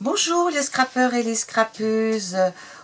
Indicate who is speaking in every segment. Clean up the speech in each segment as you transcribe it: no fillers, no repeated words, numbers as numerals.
Speaker 1: Bonjour les scrappeurs et les scrappeuses.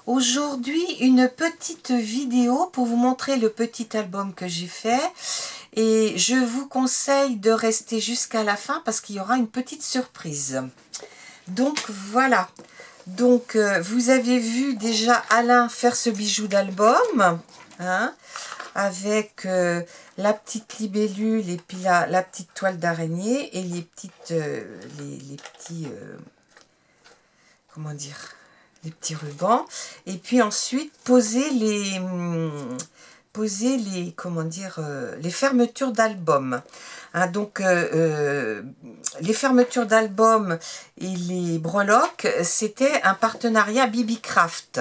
Speaker 1: Aujourd'hui, une petite vidéo pour vous montrer le petit album que j'ai fait. Et je vous conseille de rester jusqu'à la fin parce qu'il y aura une petite surprise. Donc voilà. Donc vous avez vu déjà Alain faire ce bijou d'album. Hein, avec la petite libellule et puis la petite toile d'araignée et les petites les petits comment dire, les petits rubans, et puis ensuite poser les comment dire, les fermetures d'album. Hein, donc les fermetures d'album et les breloques, c'était un partenariat Bibicraft.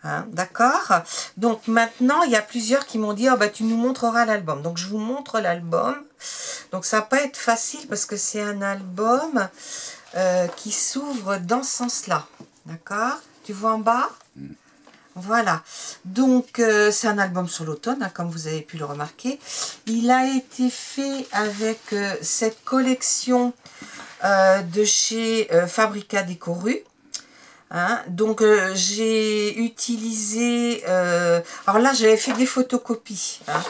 Speaker 1: Hein, d'accord. Donc maintenant, il y a plusieurs qui m'ont dit oh, bah, tu nous montreras l'album. Donc je vous montre l'album. Donc ça va pas être facile parce que c'est un album qui s'ouvre dans ce sens-là. D'accord. Tu vois en bas? Voilà. Donc c'est un album sur l'automne, hein, comme vous avez pu le remarquer. Il a été fait avec cette collection de chez Fabrica Décoru. Hein, donc j'ai utilisé alors là j'avais fait des photocopies hein,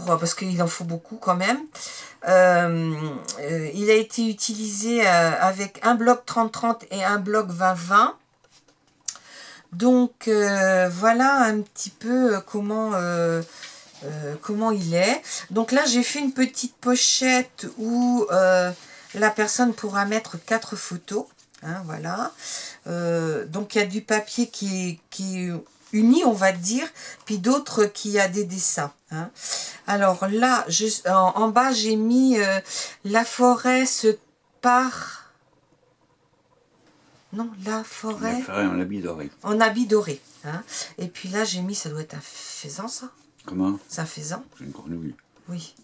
Speaker 1: parce qu'il en faut beaucoup quand même. Il a été utilisé avec un bloc 30-30 et un bloc 20-20. Donc voilà un petit peu comment il est. Donc là j'ai fait une petite pochette où la personne pourra mettre 4 photos. Hein, voilà. Donc il y a du papier qui est uni, on va dire, puis d'autres qui a des dessins. Hein. Alors là, en bas, j'ai mis la forêt se part... Non, la forêt
Speaker 2: en habit doré.
Speaker 1: En habit doré. Hein. Et puis là, j'ai mis, ça doit être un faisan, ça.
Speaker 2: Comment?
Speaker 1: C'est un faisan.
Speaker 2: C'est une grenouille.
Speaker 1: Oui.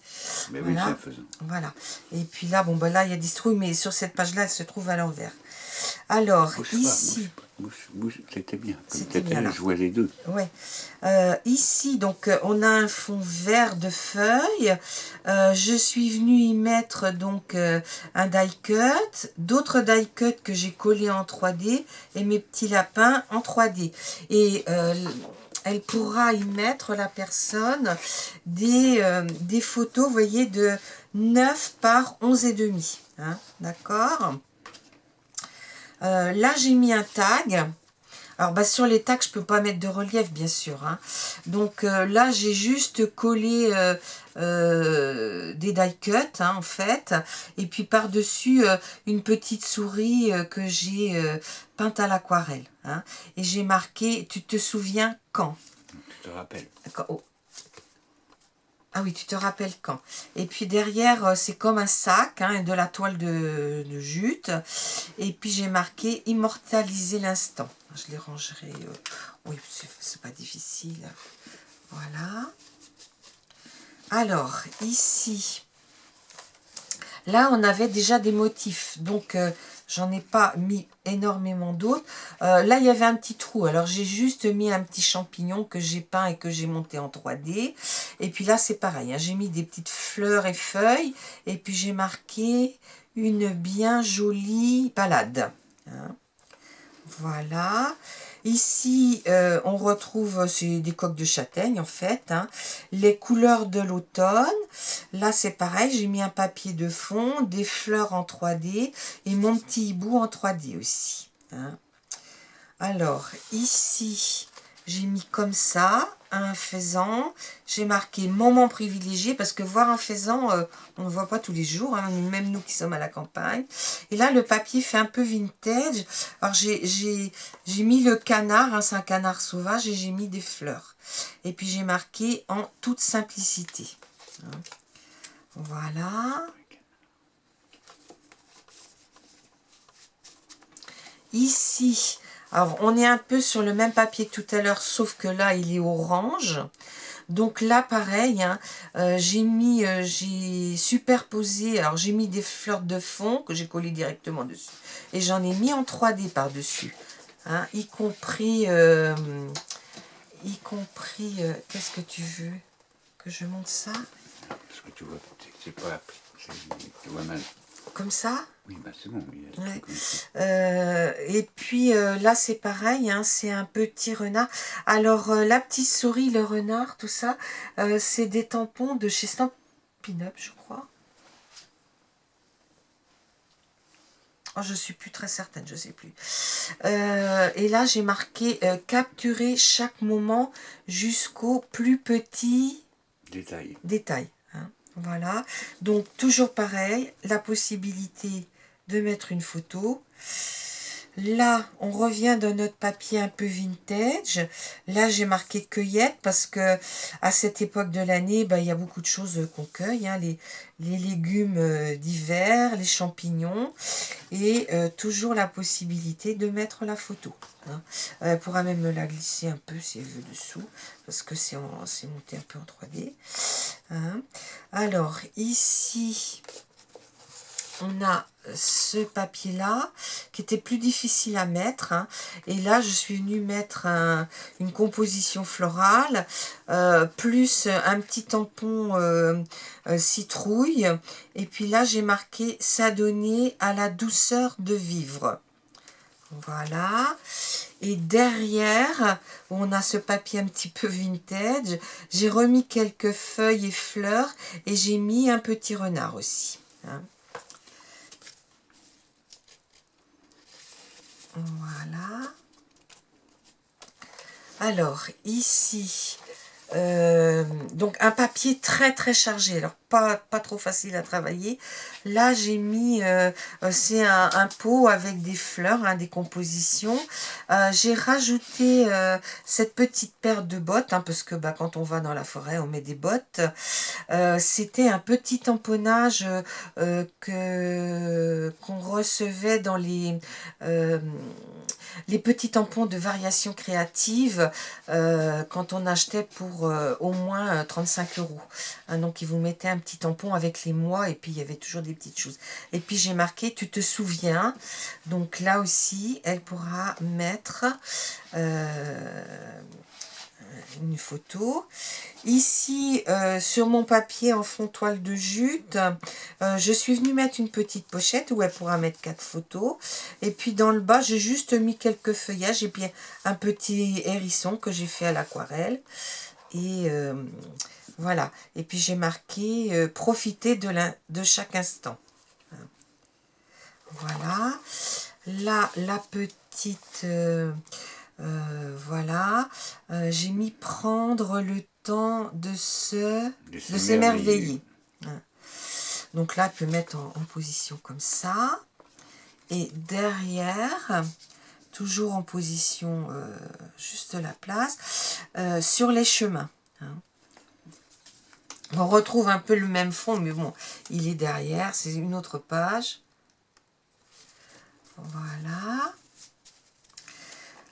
Speaker 2: Mais
Speaker 1: voilà.
Speaker 2: Oui, c'est un faisan.
Speaker 1: Voilà. Et puis là, bon, bah là, il y a des citrouilles, mais sur cette page-là, elle se trouve à l'envers. Alors,
Speaker 2: bouge
Speaker 1: ici...
Speaker 2: Bouge, c'était bien.
Speaker 1: C'était bien,
Speaker 2: je jouais les deux.
Speaker 1: Ouais. Ici, donc, on a un fond vert de feuilles. Je suis venue y mettre donc un die cut, d'autres die cut que j'ai collés en 3D et mes petits lapins en 3D. Et elle pourra y mettre, la personne, des photos, vous voyez, de 9 par 11,5. Hein, d'accord. Là, j'ai mis un tag. Alors, bah, sur les tags, je ne peux pas mettre de relief, bien sûr. Hein. Donc, là, j'ai juste collé des die cuts, hein, en fait. Et puis, par-dessus, une petite souris que j'ai peinte à l'aquarelle. Hein. Et j'ai marqué, tu te souviens quand?
Speaker 2: Tu te rappelles.
Speaker 1: Oh. Ah oui, tu te rappelles quand. Et puis derrière, c'est comme un sac, hein, de la toile de jute. Et puis j'ai marqué immortaliser l'instant. Je les rangerai. Oui, c'est pas difficile. Voilà. Alors, ici, là, on avait déjà des motifs. Donc, j'en ai pas mis énormément d'autres. Là, il y avait un petit trou. Alors, j'ai juste mis un petit champignon que j'ai peint et que j'ai monté en 3D. Et puis là, c'est pareil. Hein, j'ai mis des petites fleurs et feuilles. Et puis, j'ai marqué une bien jolie balade. Hein. Voilà. Ici, on retrouve, c'est des coques de châtaigne en fait, hein, les couleurs de l'automne. Là, c'est pareil, j'ai mis un papier de fond, des fleurs en 3D et mon petit hibou en 3D aussi. Hein. Alors, ici, j'ai mis comme ça un faisan. J'ai marqué moment privilégié parce que voir un faisan, on ne voit pas tous les jours, hein, même nous qui sommes à la campagne. Et là, le papier fait un peu vintage. Alors, j'ai mis le canard, hein, c'est un canard sauvage, et j'ai mis des fleurs. Et puis, j'ai marqué en toute simplicité. Hein. Voilà. Ici, alors on est un peu sur le même papier que tout à l'heure, sauf que là, il est orange. Donc là, pareil, hein, j'ai superposé, alors j'ai mis des fleurs de fond que j'ai collées directement dessus. Et j'en ai mis en 3D par-dessus. Hein, y compris, qu'est-ce que tu veux? Que je monte ça?
Speaker 2: Parce que tu vois, c'est pas, tu vois mal.
Speaker 1: comme ça.
Speaker 2: Oui, bah c'est bon. Il y a un
Speaker 1: Ouais.
Speaker 2: truc comme ça.
Speaker 1: Et puis là, c'est pareil, hein, c'est un petit renard. Alors, la petite souris, le renard, tout ça, c'est des tampons de chez Stampin' Up, je crois. Oh, je suis plus très certaine, je sais plus. Et là, j'ai marqué capturer chaque moment jusqu'au plus petit détail. Hein. Voilà. Donc, toujours pareil, la possibilité de mettre une photo. Là, on revient dans notre papier un peu vintage. Là, j'ai marqué cueillette parce que à cette époque de l'année, il y a beaucoup de choses qu'on cueille. Hein, les légumes d'hiver, les champignons. Et toujours la possibilité de mettre la photo. Hein. Elle pourra même me la glisser un peu si elle veut dessous. Parce que c'est monté un peu en 3D. Hein. Alors, ici... on a ce papier-là qui était plus difficile à mettre. Hein. Et là, je suis venue mettre une composition florale, plus un petit tampon citrouille. Et puis là, j'ai marqué « s'adonner à la douceur de vivre ». Voilà. Et derrière, on a ce papier un petit peu vintage. J'ai remis quelques feuilles et fleurs et j'ai mis un petit renard aussi. Hein. Voilà. Alors, ici, donc un papier très très chargé, alors pas trop facile à travailler. Là, j'ai mis, c'est un pot avec des fleurs, hein, des compositions. J'ai rajouté cette petite paire de bottes, hein, parce que quand on va dans la forêt, on met des bottes. C'était un petit tamponnage qu'on recevait dans les petits tampons de variation créative quand on achetait pour au moins 35 €. Hein, donc, ils vous mettaient un petit tampon avec les mois et puis il y avait toujours des petites choses. Et puis, j'ai marqué « Tu te souviens ?» Donc, là aussi, elle pourra mettre une photo. Ici, sur mon papier en fond toile de jute, je suis venue mettre une petite pochette où elle pourra mettre 4 photos. Et puis dans le bas, j'ai juste mis quelques feuillages et puis un petit hérisson que j'ai fait à l'aquarelle. Et voilà. Et puis j'ai marqué profiter de chaque instant. Voilà. Là, la petite... voilà, j'ai mis prendre le temps de s'émerveiller. Hein. Donc là, tu peux mettre en position comme ça. Et derrière, toujours en position juste la place, sur les chemins. Hein. On retrouve un peu le même fond, mais bon, il est derrière, c'est une autre page. Voilà.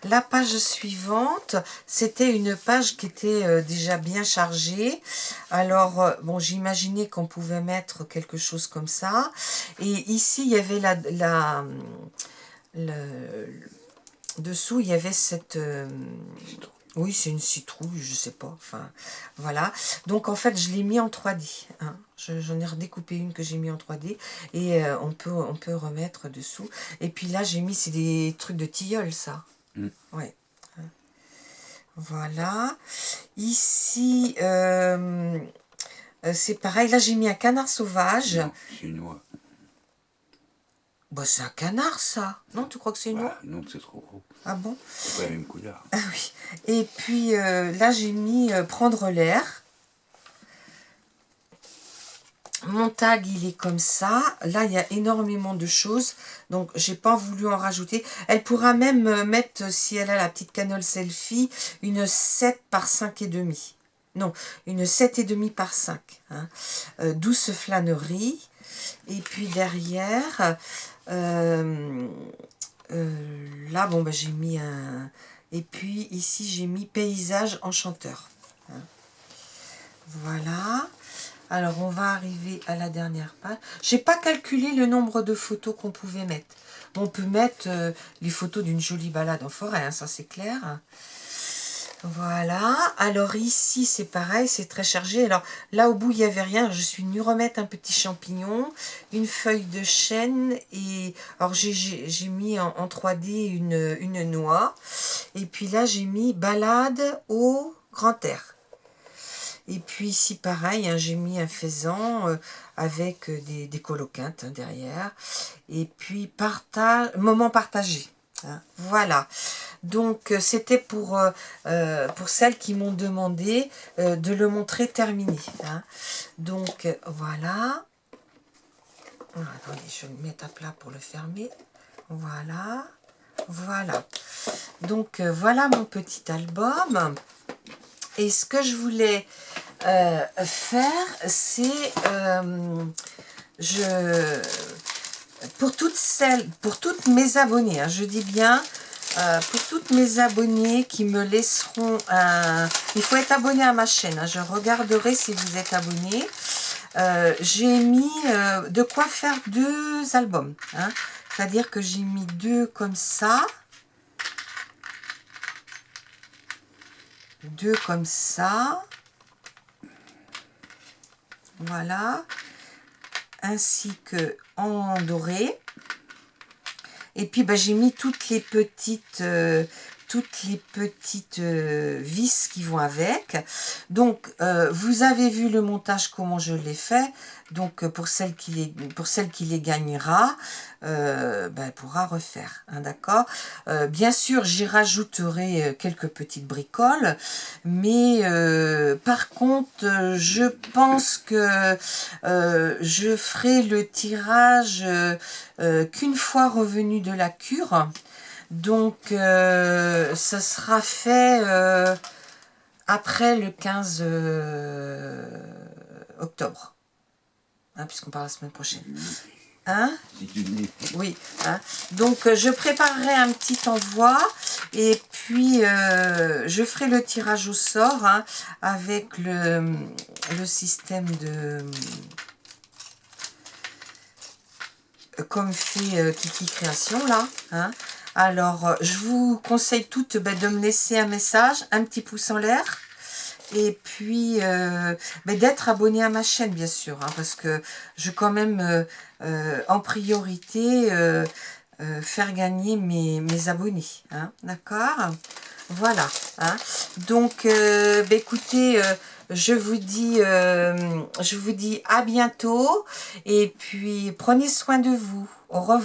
Speaker 1: La page suivante, c'était une page qui était déjà bien chargée. Alors, bon, j'imaginais qu'on pouvait mettre quelque chose comme ça. Et ici, il y avait dessous, il y avait cette... oui, c'est une citrouille, je sais pas. Enfin, voilà. Donc, en fait, je l'ai mis en 3D. Hein. J'en ai redécoupé une que j'ai mis en 3D. Et on peut remettre dessous. Et puis là, j'ai mis, c'est des trucs de tilleul, ça. Ouais. Voilà. Ici, c'est pareil. Là, j'ai mis un canard sauvage.
Speaker 2: Non, c'est une oie.
Speaker 1: Bah, c'est un canard, ça. Non, tu crois que c'est une oie?
Speaker 2: Non, c'est trop gros.
Speaker 1: Ah bon?
Speaker 2: C'est pas la même couleur.
Speaker 1: Ah oui. Et puis, là, j'ai mis prendre l'air. Mon tag, il est comme ça. Là, il y a énormément de choses. Donc, j'ai pas voulu en rajouter. Elle pourra même mettre, si elle a la petite canole selfie, une 7 par 5,5. Non, une 7,5 par 5. Hein. Douce flânerie. Et puis derrière, là, bon, j'ai mis un... Et puis ici, j'ai mis paysage enchanteur. Hein. Voilà. Alors, on va arriver à la dernière page. J'ai pas calculé le nombre de photos qu'on pouvait mettre. On peut mettre les photos d'une jolie balade en forêt, hein, ça c'est clair. Voilà, alors ici c'est pareil, c'est très chargé. Alors là au bout il n'y avait rien, je suis venue remettre un petit champignon, une feuille de chêne et alors j'ai mis en 3D une noix. Et puis là j'ai mis balade au grand air. Et puis ici pareil, hein, j'ai mis un faisan avec des coloquintes hein, derrière. Et puis partage, moment partagé. Hein, voilà. Donc c'était pour celles qui m'ont demandé de le montrer terminé. Hein. Donc voilà. Ah, attendez, je vais le mettre à plat pour le fermer. Voilà. Voilà. Donc voilà mon petit album. Et ce que je voulais faire, c'est pour toutes mes abonnées, hein, je dis bien pour toutes mes abonnées qui me laisseront un... Il faut être abonné à ma chaîne, hein, je regarderai si vous êtes abonné. J'ai mis de quoi faire 2 albums. Hein, c'est-à-dire que j'ai mis 2 comme ça. 2 comme ça. Voilà. Ainsi que en doré. Et puis bah, j'ai mis toutes les petites vis qui vont avec. Donc vous avez vu le montage comment je l'ai fait. Donc pour celle qui les gagnera, elle pourra refaire. Hein, d'accord. Bien sûr j'y rajouterai quelques petites bricoles, mais par contre je pense que je ferai le tirage qu'une fois revenu de la cure. Donc, ça sera fait après le 15 octobre, hein, puisqu'on part la semaine prochaine. Hein? Oui. Hein? Donc, je préparerai un petit envoi et puis je ferai le tirage au sort hein, avec le système de... comme fait Kiki Création là. Hein. Alors, je vous conseille toutes de me laisser un message, un petit pouce en l'air. Et puis, d'être abonné à ma chaîne, bien sûr. Hein, parce que je veux quand même, en priorité, faire gagner mes abonnés. Hein, d'accord? Voilà. Hein. Donc, écoutez... je vous dis à bientôt et puis prenez soin de vous. Au revoir.